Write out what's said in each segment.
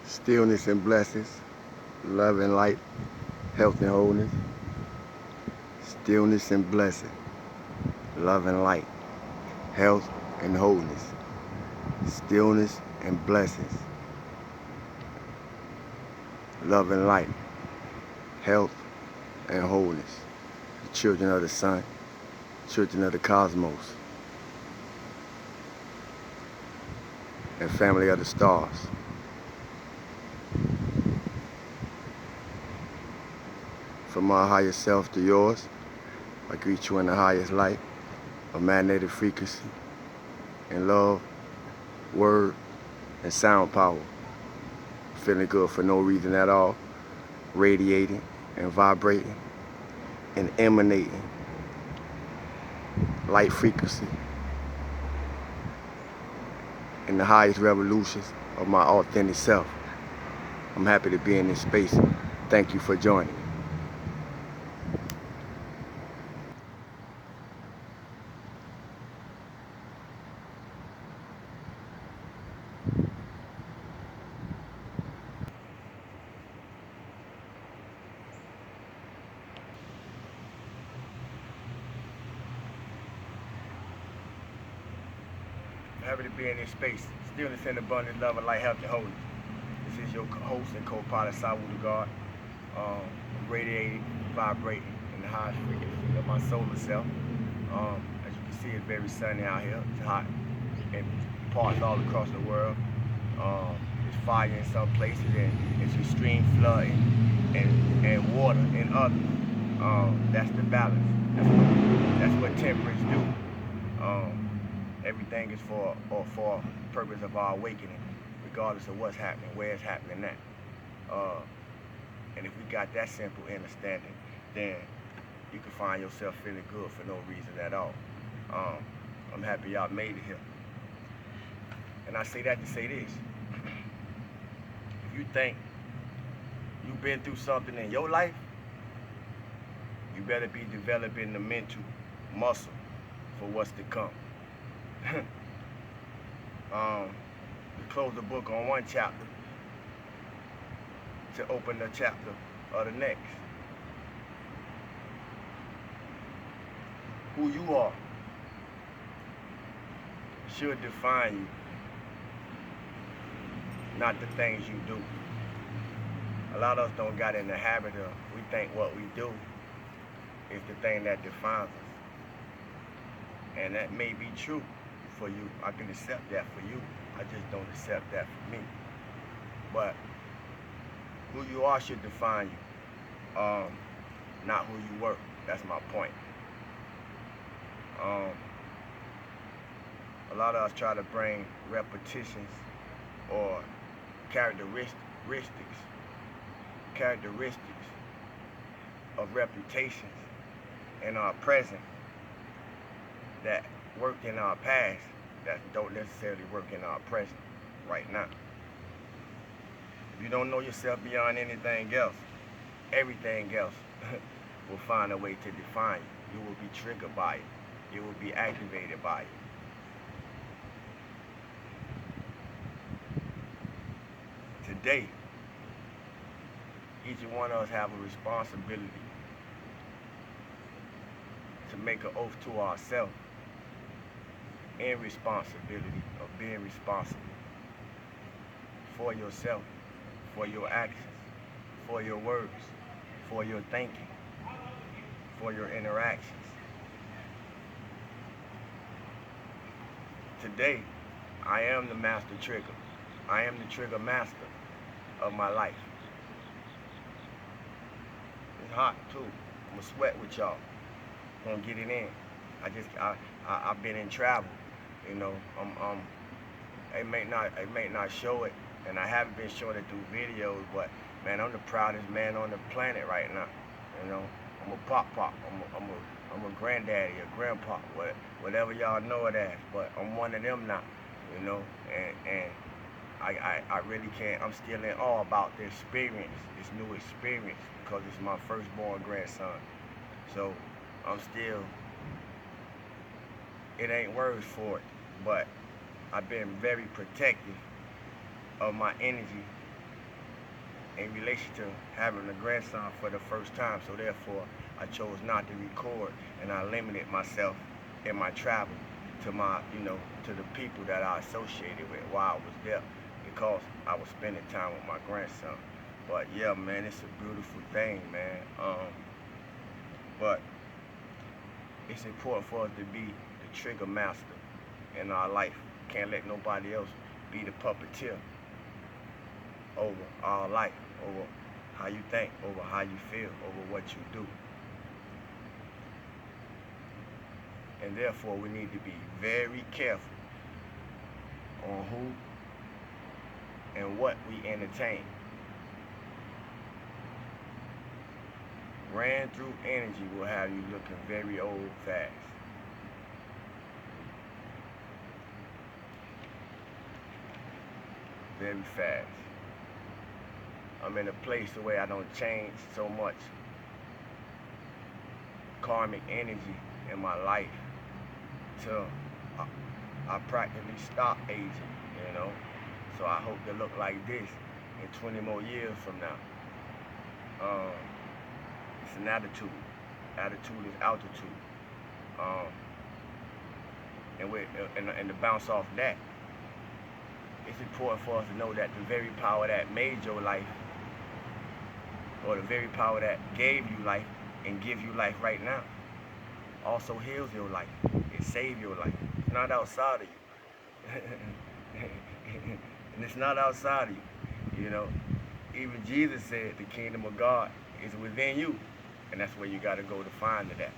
stillness and blessings, love and light, health and wholeness, stillness and blessing, love and light, health and wholeness, stillness and blessings, love and light, health and wholeness. The children of the sun, children of the cosmos, and family of the stars. From my higher self to yours, I greet you in the highest light of magnetic frequency and love, word, and sound power. Feeling good for no reason at all, radiating and vibrating and emanating light frequency in the highest revolutions of my authentic self. I'm happy to be in this space. Thank you for joining. I'm happy to be in this space. Stillness and abundance, love and light, health and wholeness. This is your host and co-pilot, Sawu the God. Radiating, vibrating in the highest frequency of my solar self. As you can see, it's very sunny out here. It's hot in parts all across the world. It's fire in some places, and it's extreme flooding and water in others. That's the balance. That's what temperance do. Everything is for purpose of our awakening, regardless of what's happening, where it's happening at. And if we got that simple understanding, then you can find yourself feeling good for no reason at all. I'm happy y'all made it here. And I say that to say this. If you think you've been through something in your life, you better be developing the mental muscle for what's to come. We close the book on one chapter to open the chapter of the next. Who you are should define you, not the things you do. A lot of us don't got in the habit of, we think what we do is the thing that defines us. And that may be true for you. I can accept that for you. I just don't accept that for me. But who you are should define you, not who you were. That's my point. A lot of us try to bring repetitions or characteristics of reputations in our present that worked in our past that don't necessarily work in our present right now. If you don't know yourself beyond anything else, everything else will find a way to define you. You will be triggered by it. You will be activated by it. Today, each one of us have a responsibility to make an oath to ourselves in responsibility of being responsible for yourself, for your actions, for your words, for your thinking, for your interactions. Today, I am the master trigger. I am the trigger master of my life. It's hot too. I'm gonna sweat with y'all. Gonna get it in. I've been in travel, you know. It may not show it, and I haven't been showing it through videos, but man, I'm the proudest man on the planet right now. You know, I'm a pop. I'm a granddaddy, a grandpa, whatever y'all know it as. But I'm one of them now, you know, and I really can't. I'm still in awe about the experience, this new experience, because it's my firstborn grandson. So I'm still, it ain't words for it, but I've been very protective of my energy in relation to having a grandson for the first time. So therefore, I chose not to record, and I limited myself in my travel to my, to the people that I associated with while I was there, because I was spending time with my grandson. But yeah, man, it's a beautiful thing, man. But it's important for us to be the trigger master in our life. Can't let nobody else be the puppeteer over our life, over how you think, over how you feel, over what you do. And therefore, we need to be very careful on who and what we entertain. Ran through energy will have you looking very old fast. Very fast. I'm in a place where I don't change so much karmic energy in my life till I practically stop aging, So I hope to look like this in 20 more years from now. It's an attitude. Attitude is altitude. And to bounce off that, it's important for us to know that the very power that made your life, or the very power that gave you life and gives you life right now, also heals your life. It saves your life. It's not outside of you. And it's not outside of you. Even Jesus said the kingdom of God is within you. And that's where you got to go to find it at.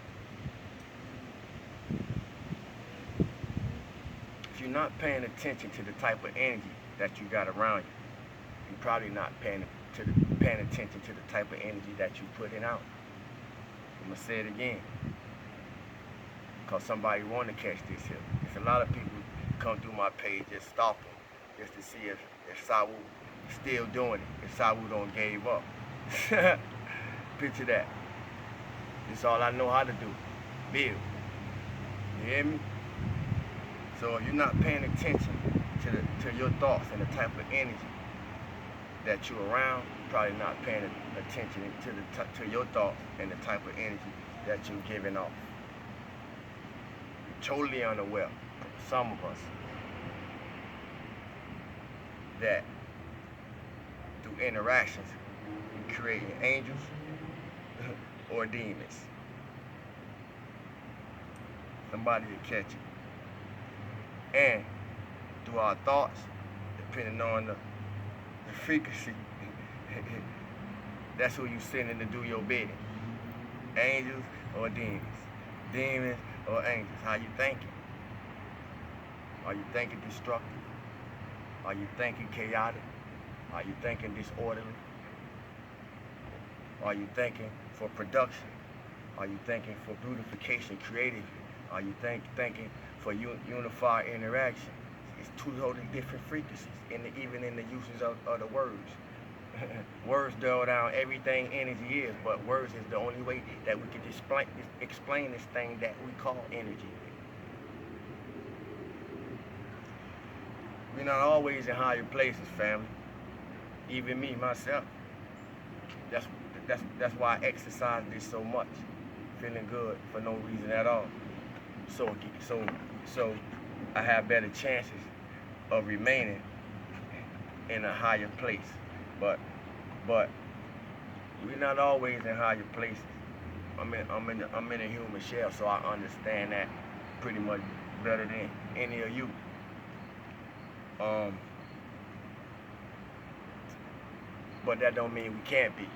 If you're not paying attention to the type of energy that you got around you, you're probably not paying attention to the type of energy that you're putting out. I'm going to say it again, because somebody want to catch this here. There's a lot of people come through my page just stalking, just to see if Sawu is still doing it, if Sawu don't gave up. Picture that. It's all I know how to do. Build. You hear me? So if you're not paying attention to your thoughts and the type of energy that you're around, you're probably not paying attention to your thoughts and the type of energy that you're giving off. You're totally unaware, some of us, that through interactions, we're creating angels or demons. Somebody to catch it. And through our thoughts, depending on the frequency, that's who you sending to do your bidding. Angels or demons. Demons or angels. How you thinking? Are you thinking destructive? Are you thinking chaotic? Are you thinking disorderly? Are you thinking for production? Are you thinking for beautification creatively? Are you thinking for unified interaction? It's two totally different frequencies, even in the uses of the words. Words dull down everything energy is, but words is the only way that we can explain this thing that we call energy. We're not always in higher places, family. Even me, myself. That's why I exercise this so much. Feeling good for no reason at all. So I have better chances of remaining in a higher place. But we're not always in higher places. I'm in a human shell, so I understand that pretty much better than any of you. But that don't mean we can't be.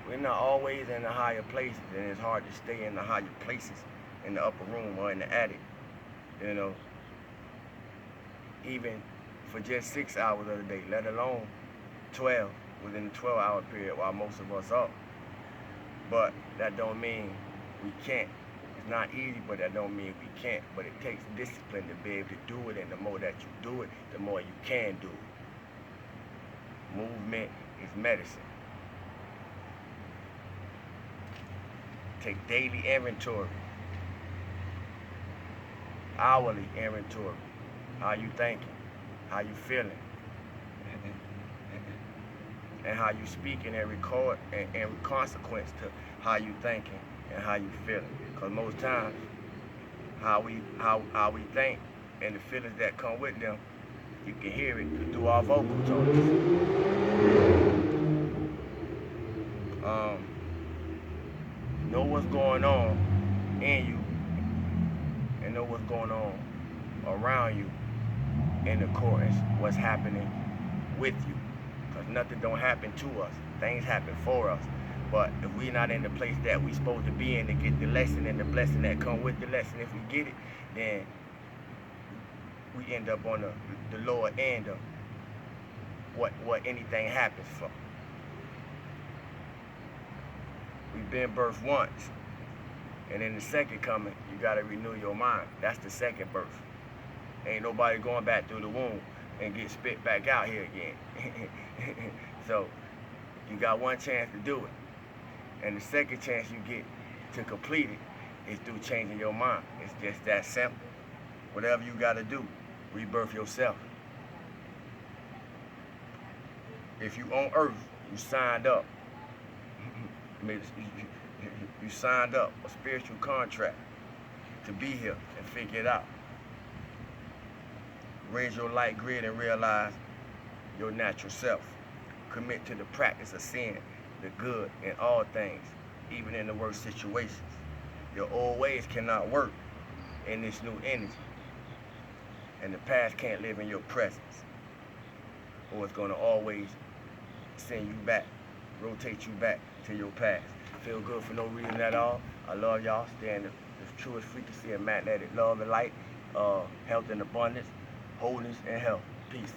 We're not always in the higher places, and it's hard to stay in the higher places in the upper room or in the attic, even for just 6 hours of the day, let alone 12 within the 12-hour period while most of us up. But that don't mean we can't. It's not easy, but that don't mean we can't. But it takes discipline to be able to do it, and the more that you do it, the more you can do it. Movement is medicine. Take daily inventory, hourly inventory. How you thinking? How you feeling? and how you speaking and record and consequence to how you thinking and how you feeling. Because most times how we think and the feelings that come with them, you can hear it through our vocal tones. Know what's going on in you and know what's going on around you in accordance what's happening with you. Because nothing don't happen to us. Things happen for us. But if we're not in the place that we supposed to be in to get the lesson and the blessing that come with the lesson, if we get it, then we end up on the lower end of what anything happens for. We've been birthed once. And in the second coming, you got to renew your mind. That's the second birth. Ain't nobody going back through the womb and get spit back out here again. So you got one chance to do it. And the second chance you get to complete it is through changing your mind. It's just that simple. Whatever you got to do, rebirth yourself. If you on earth, you signed up. You signed up a spiritual contract to be here and figure it out. Raise your light grid and realize your natural self. Commit to the practice of seeing the good in all things, even in the worst situations. Your old ways cannot work in this new energy. And the past can't live in your presence. Or it's going to always send you back, rotate you back to your past. Feel good for no reason at all. I love y'all. Stay in the truest frequency of magnetic love and light, health and abundance, wholeness and health. Peace.